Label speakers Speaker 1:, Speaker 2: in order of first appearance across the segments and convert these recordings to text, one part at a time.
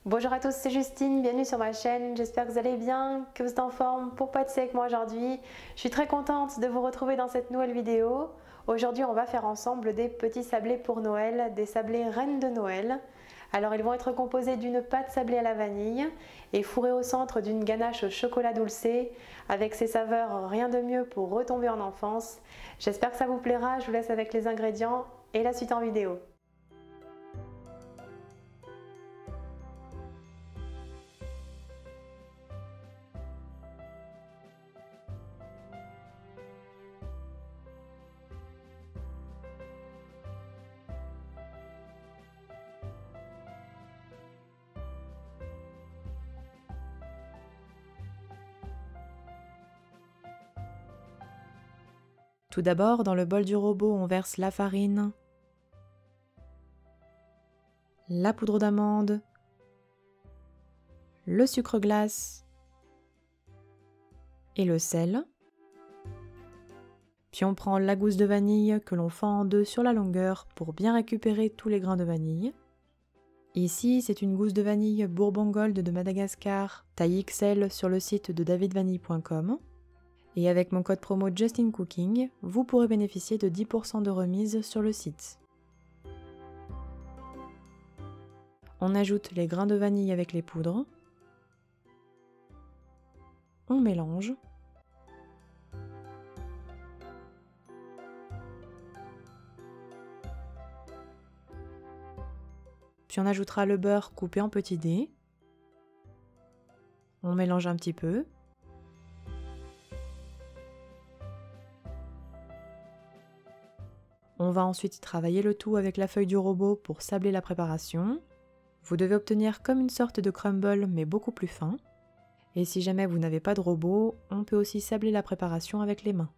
Speaker 1: Bonjour à tous, c'est Justine, bienvenue sur ma chaîne, j'espère que vous allez bien, que vous êtes en forme pour pâtisser avec moi aujourd'hui. Je suis très contente de vous retrouver dans cette nouvelle vidéo. Aujourd'hui on va faire ensemble des petits sablés pour Noël, des sablés reines de Noël. Alors ils vont être composés d'une pâte sablée à la vanille et fourrés au centre d'une ganache au chocolat dulcé. Avec ses saveurs, rien de mieux pour retomber en enfance. J'espère que ça vous plaira, je vous laisse avec les ingrédients et la suite en vidéo.
Speaker 2: Tout d'abord, dans le bol du robot, on verse la farine, la poudre d'amande, le sucre glace et le sel. Puis on prend la gousse de vanille que l'on fend en deux sur la longueur pour bien récupérer tous les grains de vanille. Ici, c'est une gousse de vanille Bourbon Gold de Madagascar, taille XL sur le site de davidvanille.com. Et avec mon code promo JustinCooking, vous pourrez bénéficier de 10% de remise sur le site. On ajoute les grains de vanille avec les poudres. On mélange. Puis on ajoutera le beurre coupé en petits dés. On mélange un petit peu. On va ensuite travailler le tout avec la feuille du robot pour sabler la préparation. Vous devez obtenir comme une sorte de crumble mais beaucoup plus fin. Et si jamais vous n'avez pas de robot, on peut aussi sabler la préparation avec les mains.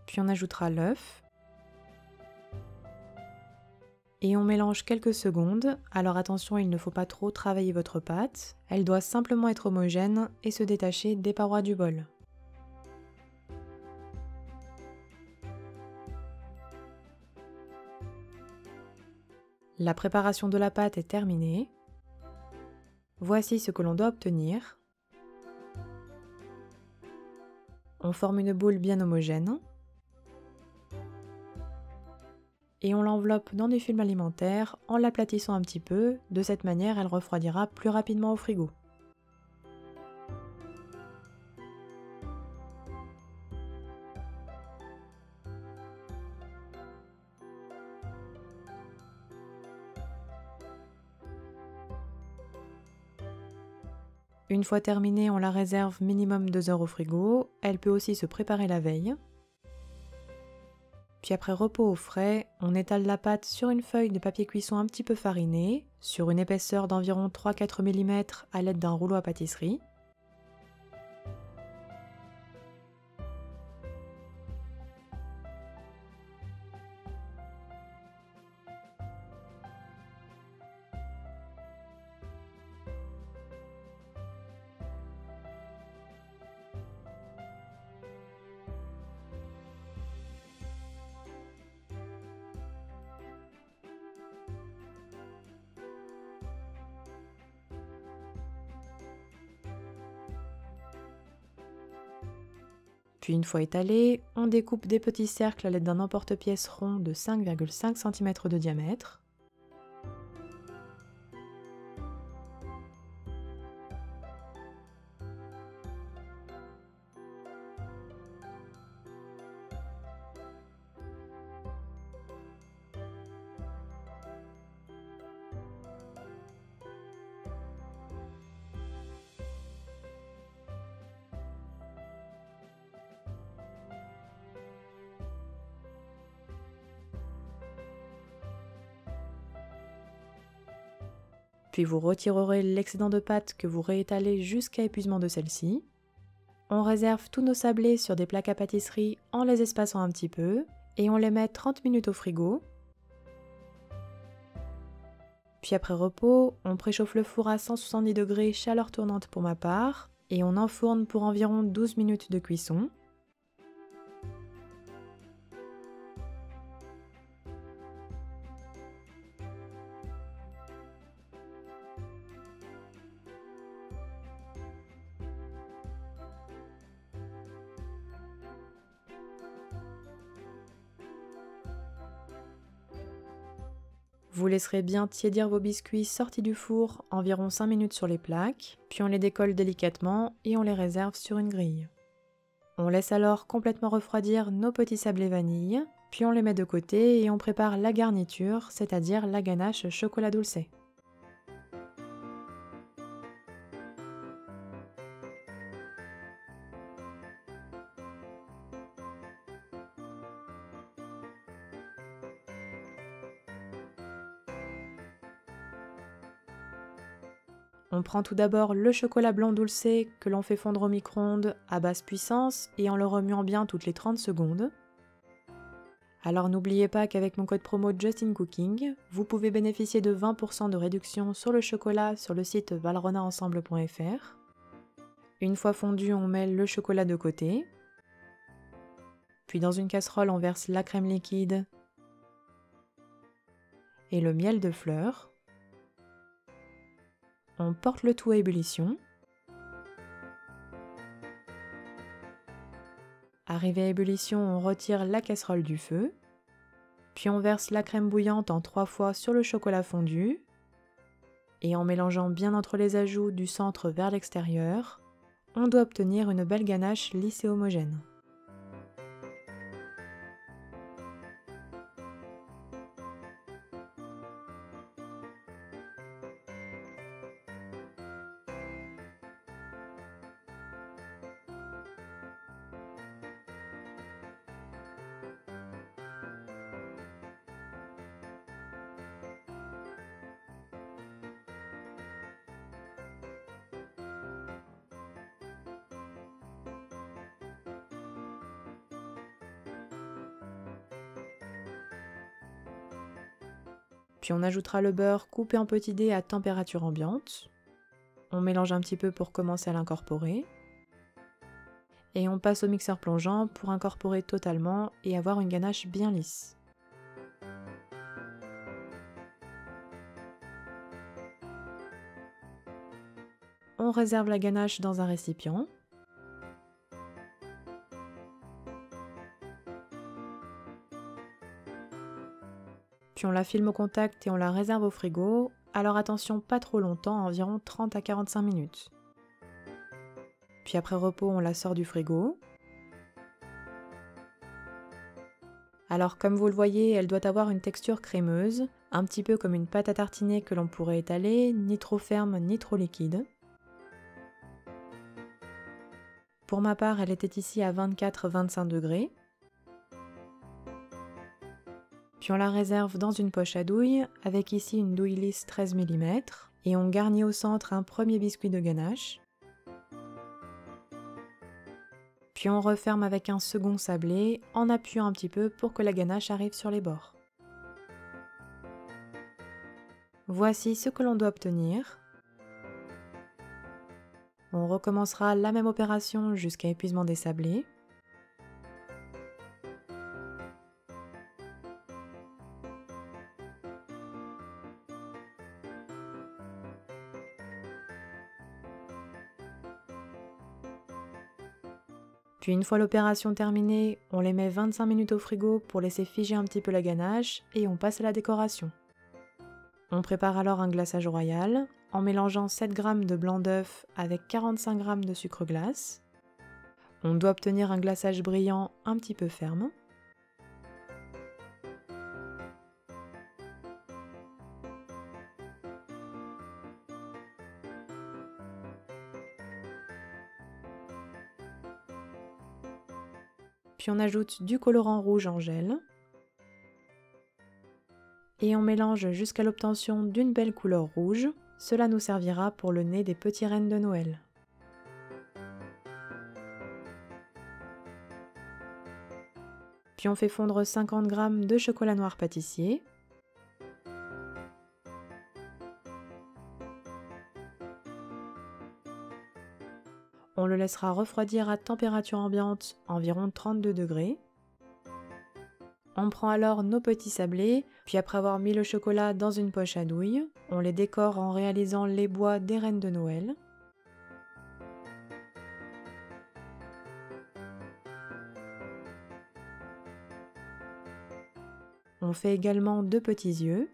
Speaker 2: Puis on ajoutera l'œuf. Et on mélange quelques secondes, alors attention, il ne faut pas trop travailler votre pâte, elle doit simplement être homogène et se détacher des parois du bol. La préparation de la pâte est terminée. Voici ce que l'on doit obtenir. On forme une boule bien homogène. Et on l'enveloppe dans du film alimentaire en l'aplatissant un petit peu, de cette manière elle refroidira plus rapidement au frigo. Une fois terminée, on la réserve minimum 2 heures au frigo, elle peut aussi se préparer la veille. Puis après repos au frais, on étale la pâte sur une feuille de papier cuisson un petit peu farinée, sur une épaisseur d'environ 3-4 mm à l'aide d'un rouleau à pâtisserie. Puis une fois étalé, on découpe des petits cercles à l'aide d'un emporte-pièce rond de 5,5 cm de diamètre. Puis vous retirerez l'excédent de pâte que vous réétalez jusqu'à épuisement de celle-ci. On réserve tous nos sablés sur des plaques à pâtisserie en les espaçant un petit peu et on les met 30 minutes au frigo. Puis après repos, on préchauffe le four à 170 degrés chaleur tournante pour ma part et on enfourne pour environ 12 minutes de cuisson. Vous laisserez bien tiédir vos biscuits sortis du four environ 5 minutes sur les plaques, puis on les décolle délicatement et on les réserve sur une grille. On laisse alors complètement refroidir nos petits sablés vanille, puis on les met de côté et on prépare la garniture, c'est-à-dire la ganache chocolat dulce. On prend tout d'abord le chocolat blanc dulcé que l'on fait fondre au micro-ondes à basse puissance et en le remuant bien toutes les 30 secondes. Alors n'oubliez pas qu'avec mon code promo JustinCooking, vous pouvez bénéficier de 20% de réduction sur le chocolat sur le site valronaensemble.fr. Une fois fondu, on met le chocolat de côté. Puis dans une casserole, on verse la crème liquide et le miel de fleurs. On porte le tout à ébullition. Arrivé à ébullition, on retire la casserole du feu. Puis on verse la crème bouillante en 3 fois sur le chocolat fondu. Et en mélangeant bien entre les ajouts du centre vers l'extérieur, on doit obtenir une belle ganache lisse et homogène. Puis on ajoutera le beurre coupé en petits dés à température ambiante. On mélange un petit peu pour commencer à l'incorporer. Et on passe au mixeur plongeant pour incorporer totalement et avoir une ganache bien lisse. On réserve la ganache dans un récipient. Puis on la filme au contact et on la réserve au frigo. Alors attention, pas trop longtemps, environ 30 à 45 minutes. Puis après repos, on la sort du frigo. Alors comme vous le voyez, elle doit avoir une texture crémeuse, un petit peu comme une pâte à tartiner que l'on pourrait étaler, ni trop ferme ni trop liquide. Pour ma part, elle était ici à 24-25 degrés. Puis on la réserve dans une poche à douille, avec ici une douille lisse 13 mm, et on garnit au centre un premier biscuit de ganache. Puis on referme avec un second sablé, en appuyant un petit peu pour que la ganache arrive sur les bords. Voici ce que l'on doit obtenir. On recommencera la même opération jusqu'à épuisement des sablés. Puis une fois l'opération terminée, on les met 25 minutes au frigo pour laisser figer un petit peu la ganache et on passe à la décoration. On prépare alors un glaçage royal en mélangeant 7 g de blanc d'œuf avec 45 g de sucre glace. On doit obtenir un glaçage brillant un petit peu ferme. Puis on ajoute du colorant rouge en gel. Et on mélange jusqu'à l'obtention d'une belle couleur rouge. Cela nous servira pour le nez des petits rennes de Noël. Puis on fait fondre 50 g de chocolat noir pâtissier. On le laissera refroidir à température ambiante, environ 32 degrés. On prend alors nos petits sablés, puis après avoir mis le chocolat dans une poche à douille, on les décore en réalisant les bois des rennes de Noël. On fait également 2 petits yeux.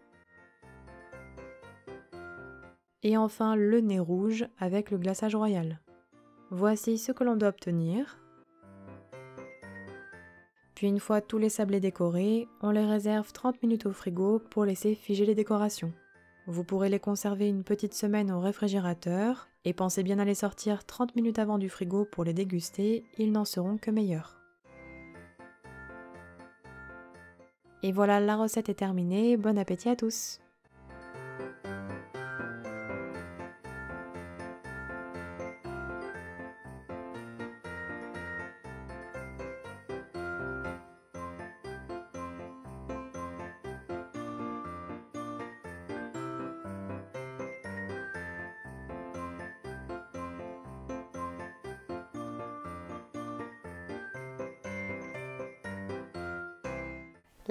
Speaker 2: Et enfin le nez rouge avec le glaçage royal. Voici ce que l'on doit obtenir. Puis une fois tous les sablés décorés, on les réserve 30 minutes au frigo pour laisser figer les décorations. Vous pourrez les conserver une petite semaine au réfrigérateur et pensez bien à les sortir 30 minutes avant du frigo pour les déguster, ils n'en seront que meilleurs. Et voilà, la recette est terminée, bon appétit à tous!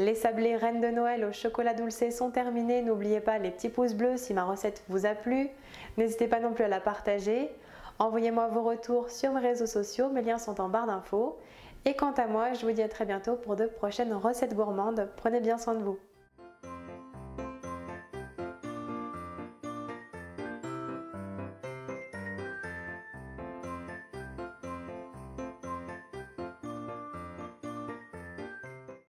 Speaker 1: Les sablés Reine de Noël au chocolat dulcé sont terminés. N'oubliez pas les petits pouces bleus si ma recette vous a plu. N'hésitez pas non plus à la partager. Envoyez-moi vos retours sur mes réseaux sociaux, mes liens sont en barre d'infos. Et quant à moi, je vous dis à très bientôt pour de prochaines recettes gourmandes. Prenez bien soin de vous.